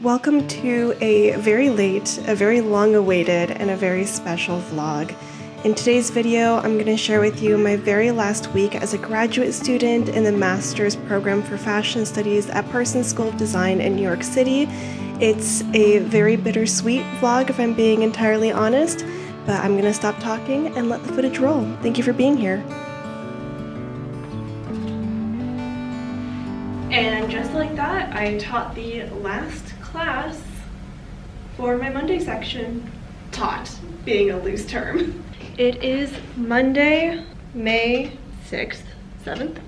Welcome to a very late, a very long-awaited, and a very special vlog. In today's video, I'm going to share with you my very last week as a graduate student in the Master's Program for Fashion Studies at Parsons School of Design in New York City. It's a very bittersweet vlog, if I'm being entirely honest, but I'm going to stop talking and let the footage roll. Thank you for being here. And just like that, I taught the last class for my Monday section. Taught, being a loose term. It is Monday, May 6th, 7th?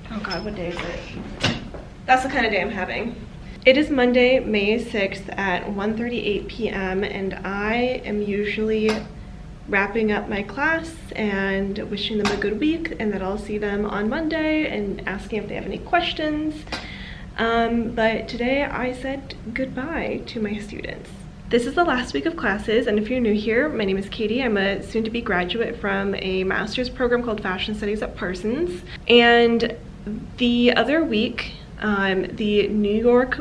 Oh god, what day is it? That's the kind of day I'm having. It is Monday, May 6th at 1:38 p.m. and I am usually wrapping up my class and wishing them a good week and that I'll see them on Monday and asking if they have any questions. But today I said goodbye to my students. This is the last week of classes, and if you're new here, my name is Katie. I'm a soon-to-be graduate from a master's program called Fashion Studies at Parsons. And the other week, the New York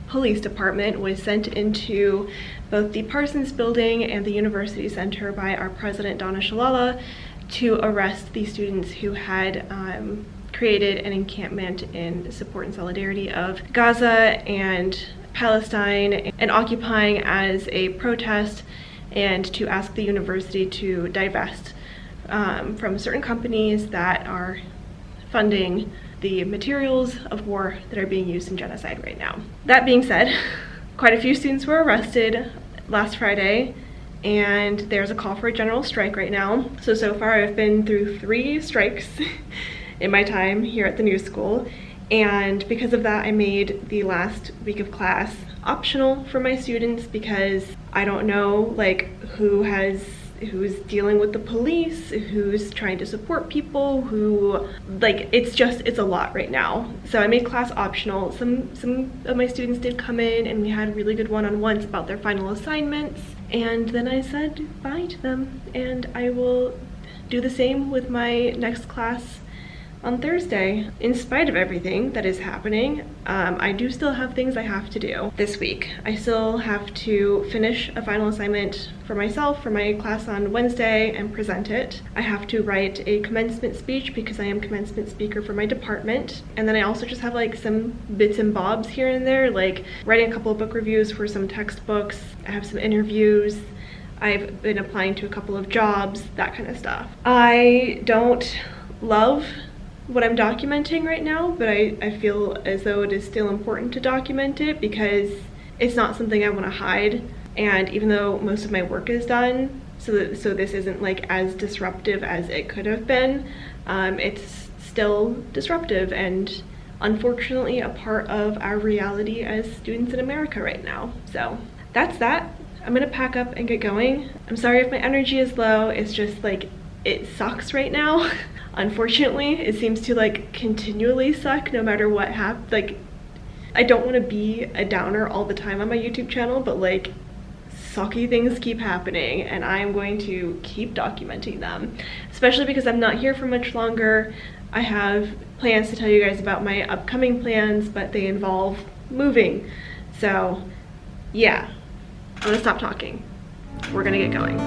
Police Department was sent into both the Parsons building and the University Center by our president, Donna Shalala, to arrest the students who had created an encampment in support and solidarity of Gaza and Palestine and occupying as a protest, and to ask the university to divest from certain companies that are funding the materials of war that are being used in genocide right now. That being said, quite a few students were arrested last Friday, and there's a call for a general strike right now. So far I've been through 3 strikes in my time here at the new school, and because of that I made the last week of class optional for my students, because I don't know who's dealing with the police, who's trying to support people, it's a lot right now. So I made class optional. Some of my students did come in and we had really good one-on-ones about their final assignments, and then I said bye to them, and I will do the same with my next class on Thursday. In spite of everything that is happening, I do still have things I have to do this week. I still have to finish a final assignment for myself for my class on Wednesday and present it. I have to write a commencement speech because I am commencement speaker for my department. And then I also just have some bits and bobs here and there, like writing a couple of book reviews for some textbooks. I have some interviews. I've been applying to a couple of jobs, that kind of stuff. I don't love what I'm documenting right now, but I feel as though it is still important to document it because it's not something I want to hide. And even though most of my work is done, so this isn't as disruptive as it could have been, it's still disruptive and unfortunately a part of our reality as students in America right now. So that's that. I'm gonna pack up and get going. I'm sorry if my energy is low. It's just it sucks right now. Unfortunately, it seems to continually suck no matter what happens. I don't want to be a downer all the time on my YouTube channel, but sucky things keep happening and I'm going to keep documenting them, especially because I'm not here for much longer. I have plans to tell you guys about my upcoming plans, but they involve moving. So yeah, I'm gonna stop talking. We're gonna get going.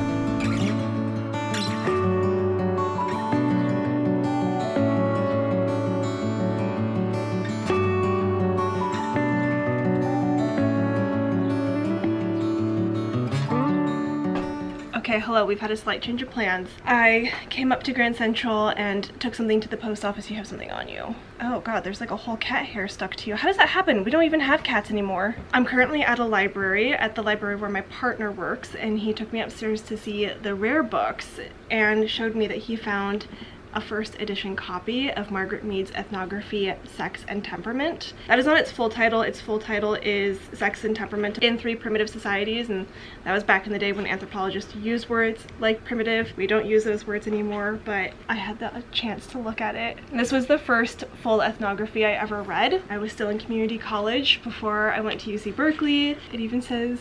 Okay, hello, we've had a slight change of plans. I came up to Grand Central and took something to the post office. You have something on you. Oh god, there's a whole cat hair stuck to you. How does that happen? We don't even have cats anymore. I'm currently at a library, at the library where my partner works, and he took me upstairs to see the rare books and showed me that he found a first edition copy of Margaret Mead's ethnography, Sex and Temperament. That is not its full title. Its full title is Sex and Temperament in 3 Primitive Societies, and that was back in the day when anthropologists used words like primitive. We don't use those words anymore, but I had the chance to look at it. And this was the first full ethnography I ever read. I was still in community college before I went to UC Berkeley. It even says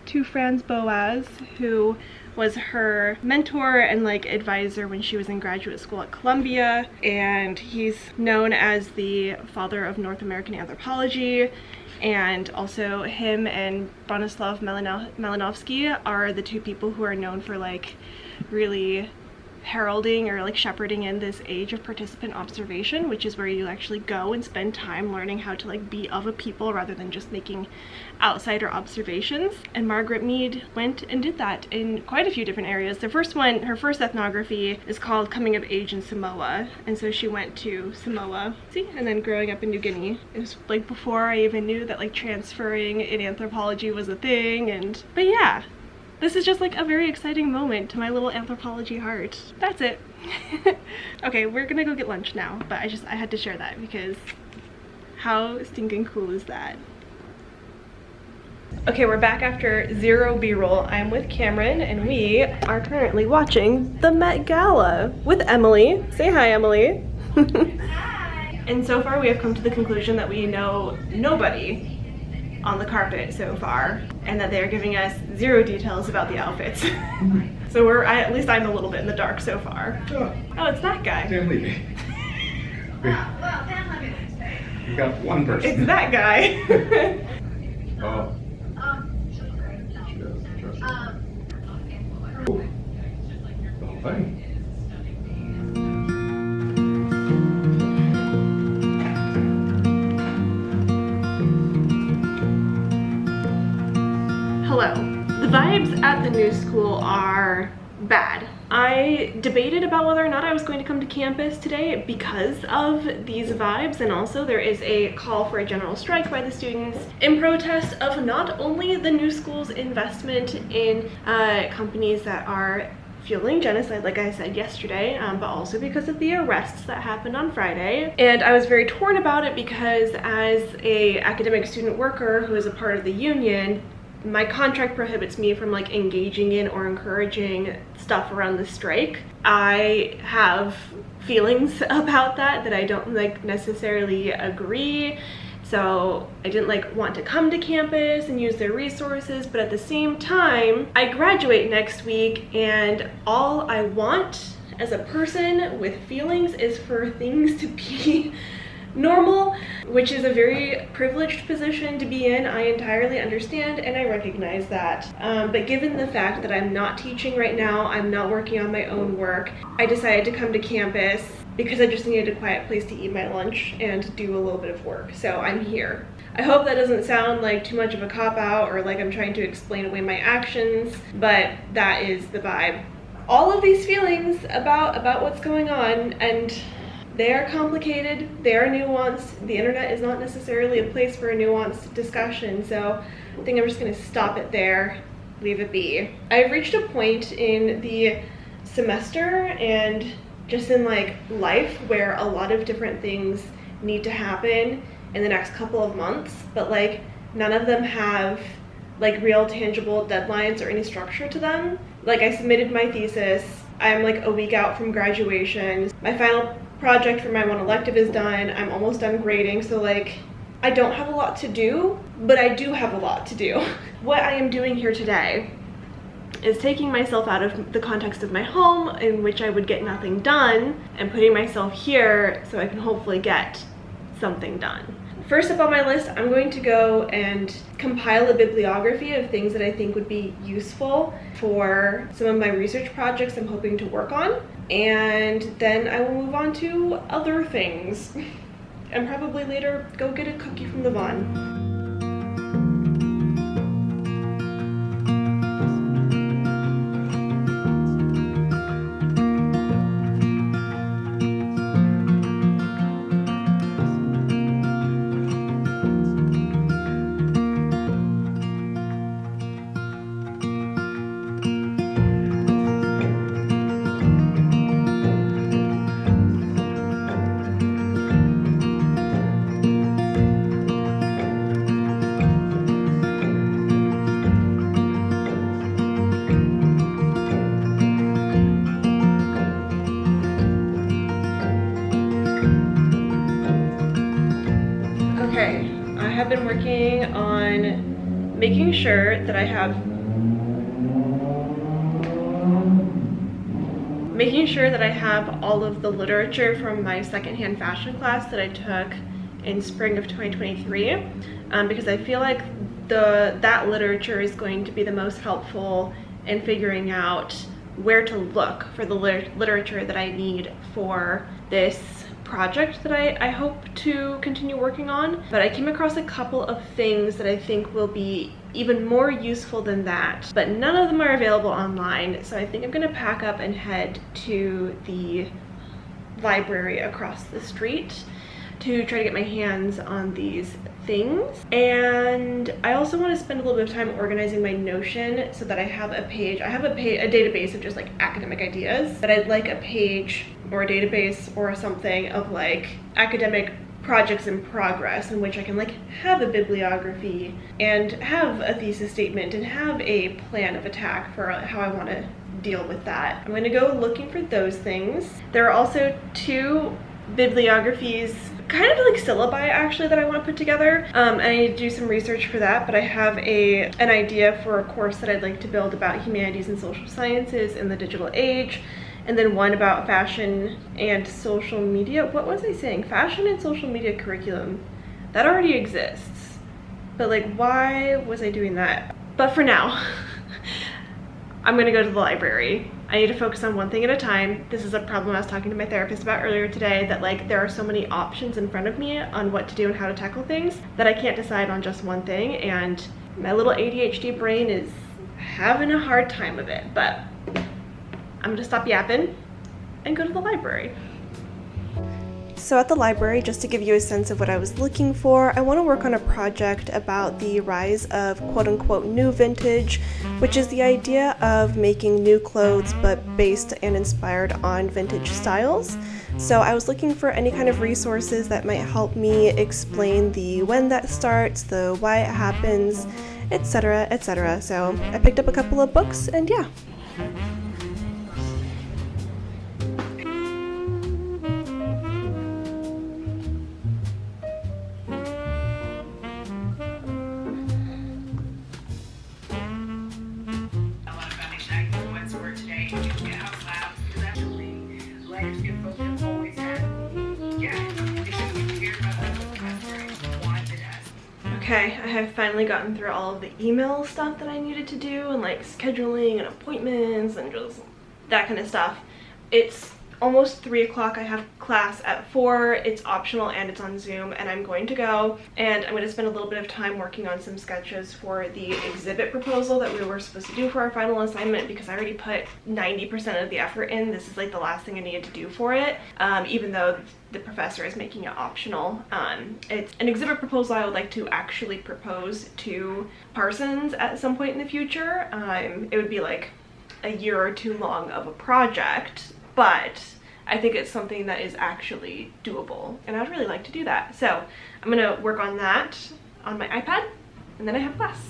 to Franz Boas, who was her mentor and advisor when she was in graduate school at Columbia, and he's known as the father of North American anthropology. And also him and Bronislaw Malinowski are the two people who are known for like really heralding or like shepherding in this age of participant observation, which is where you actually go and spend time learning how to like be of a people rather than just making outsider observations. And Margaret Mead went and did that in quite a few different areas. The first one, her first ethnography, is called Coming of Age in Samoa, and so she went to Samoa, see, and then growing up in New Guinea. It was like before I even knew that like transferring in anthropology was a thing. But yeah, this is just like a very exciting moment to my little anthropology heart. That's it. Okay, we're gonna go get lunch now, but I had to share that because how stinking cool is that? Okay, we're back after 0 B-roll. I'm with Cameron and we are currently watching the Met Gala with Emily. Say hi, Emily. Hi. And so far we have come to the conclusion that we know nobody on the carpet so far, and that they're giving us 0 details about the outfits. So at least I'm a little bit in the dark so far. Oh, it's that guy. Can't leave me. We got one person. It's that guy. Oh. She doesn't trust me. The whole thing. Hello. The vibes at the new school are bad. I debated about whether or not I was going to come to campus today because of these vibes, and also there is a call for a general strike by the students in protest of not only the new school's investment in companies that are fueling genocide, like I said yesterday, but also because of the arrests that happened on Friday. And I was very torn about it because as a academic student worker who is a part of the union, my contract prohibits me from like engaging in or encouraging stuff around the strike. I have feelings about that I don't like necessarily agree. So I didn't like want to come to campus and use their resources, but at the same time, I graduate next week and all I want as a person with feelings is for things to be normal, which is a very privileged position to be in. I entirely understand and I recognize that. But given the fact that I'm not teaching right now, I'm not working on my own work, I decided to come to campus because I just needed a quiet place to eat my lunch and do a little bit of work. So I'm here. I hope that doesn't sound like too much of a cop-out or like I'm trying to explain away my actions, but that is the vibe. All of these feelings about what's going on, and they are complicated, they are nuanced. The internet is not necessarily a place for a nuanced discussion, so I think I'm just gonna stop it there, leave it be. I've reached a point in the semester and just in like life where a lot of different things need to happen in the next couple of months, but like none of them have like real tangible deadlines or any structure to them. Like I submitted my thesis, I'm like a week out from graduation. My final project for my one elective is done. I'm almost done grading, so like I don't have a lot to do, but I do have a lot to do. What I am doing here today is taking myself out of the context of my home in which I would get nothing done and putting myself here so I can hopefully get something done. First up on my list, I'm going to go and compile a bibliography of things that I think would be useful for some of my research projects I'm hoping to work on. And then I will move on to other things. And probably later go get a cookie from the Vaughn. I have been working on making sure that I have all of the literature from my secondhand fashion class that I took in spring of 2023. because I feel like that literature is going to be the most helpful in figuring out where to look for the literature that I need for this project that I hope to continue working on. But I came across a couple of things that I think will be even more useful than that, but none of them are available online. So I think I'm gonna pack up and head to the library across the street to try to get my hands on these things. And I also want to spend a little bit of time organizing my Notion so that I have a page. I have a database of just like academic ideas, but I'd like a page or a database or something of like academic projects in progress in which I can like have a bibliography and have a thesis statement and have a plan of attack for how I want to deal with that. I'm going to go looking for those things. There are also 2 bibliographies, kind of like syllabi actually, that I want to put together. I need to do some research for that, but I have an idea for a course that I'd like to build about humanities and social sciences in the digital age, and then one about fashion and social media. What was I saying? Fashion and social media curriculum. That already exists, but like, why was I doing that? But for now, I'm gonna go to the library. I need to focus on one thing at a time. This is a problem I was talking to my therapist about earlier today, that like there are so many options in front of me on what to do and how to tackle things that I can't decide on just one thing, and my little ADHD brain is having a hard time of it. But I'm gonna stop yapping and go to the library. So at the library, just to give you a sense of what I was looking for, I want to work on a project about the rise of quote-unquote new vintage, which is the idea of making new clothes but based and inspired on vintage styles. So I was looking for any kind of resources that might help me explain the when that starts, the why it happens, etc., etc. So I picked up a couple of books, and yeah. Okay, I have finally gotten through all of the email stuff that I needed to do, and like scheduling and appointments and just that kind of stuff. It's almost 3 o'clock. I have class at 4. It's optional and it's on Zoom, and I'm going to go, and I'm going to spend a little bit of time working on some sketches for the exhibit proposal that we were supposed to do for our final assignment, because I already put 90% of the effort in. This is like the last thing I needed to do for it, even though the professor is making it optional. It's an exhibit proposal I would like to actually propose to Parsons at some point in the future. It would be like a year or 2 long of a project, but I think it's something that is actually doable, and I'd really like to do that. So I'm gonna work on that on my iPad, and then I have class.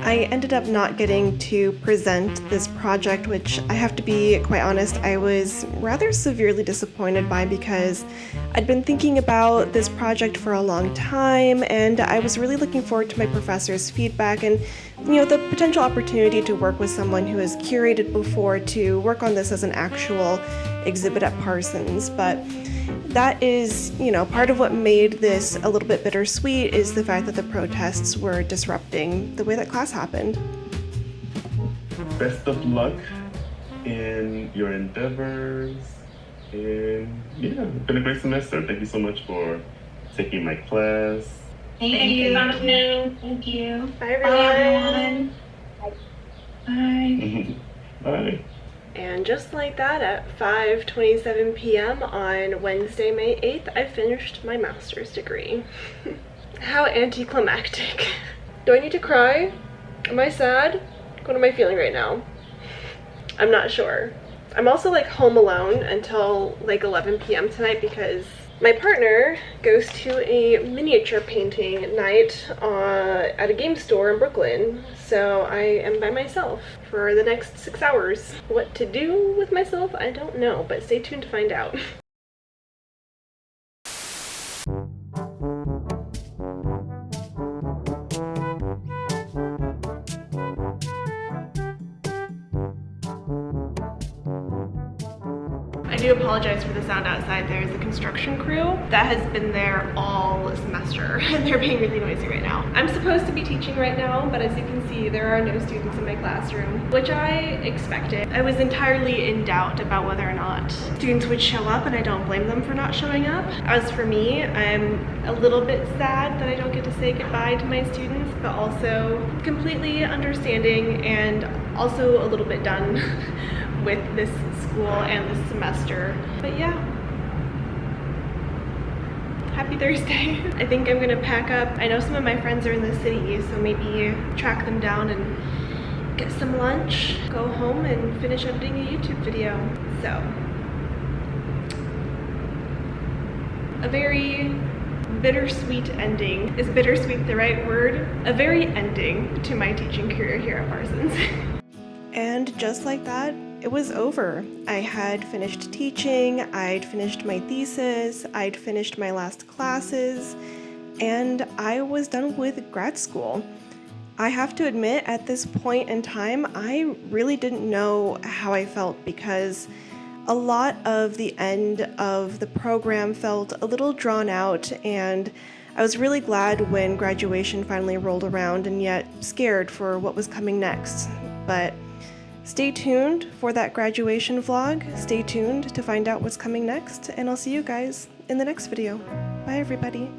I ended up not getting to present this project, which I have to be quite honest, I was rather severely disappointed by, because I'd been thinking about this project for a long time, and I was really looking forward to my professor's feedback and, you know, the potential opportunity to work with someone who has curated before to work on this as an actual exhibit at Parsons. But that is, you know, part of what made this a little bit bittersweet is the fact that the protests were disrupting the way that class happened. Best of luck in your endeavors, and yeah, it's been a great semester. Thank you so much for taking my class. Thank you. Thank you. Bye everyone. Bye. Bye. And just like that, at 5:27 p.m. on Wednesday, May 8th, I finished my master's degree. How anticlimactic. Do I need to cry? Am I sad? What am I feeling right now? I'm not sure. I'm also like home alone until like 11 p.m. tonight, because my partner goes to a miniature painting night at a game store in Brooklyn, so I am by myself for the next 6 hours. What to do with myself, I don't know, but stay tuned to find out. I do apologize for the sound outside. There's a construction crew that has been there all semester and they're being really noisy right now. I'm supposed to be teaching right now, but as you can see, there are no students in my classroom, which I expected. I was entirely in doubt about whether or not students would show up, and I don't blame them for not showing up. As for me, I'm a little bit sad that I don't get to say goodbye to my students, but also completely understanding and also a little bit done with this school and this semester. But yeah, happy Thursday. I think I'm gonna pack up. I know some of my friends are in the city, so maybe track them down and get some lunch, go home and finish editing a YouTube video. So, a very bittersweet ending. Is bittersweet the right word? A very ending to my teaching career here at Parsons. And just like that, it was over. I had finished teaching, I'd finished my thesis, I'd finished my last classes, and I was done with grad school. I have to admit, at this point in time, I really didn't know how I felt because a lot of the end of the program felt a little drawn out, and I was really glad when graduation finally rolled around, and yet scared for what was coming next. But stay tuned for that graduation vlog. Stay tuned to find out what's coming next, and I'll see you guys in the next video. Bye, everybody.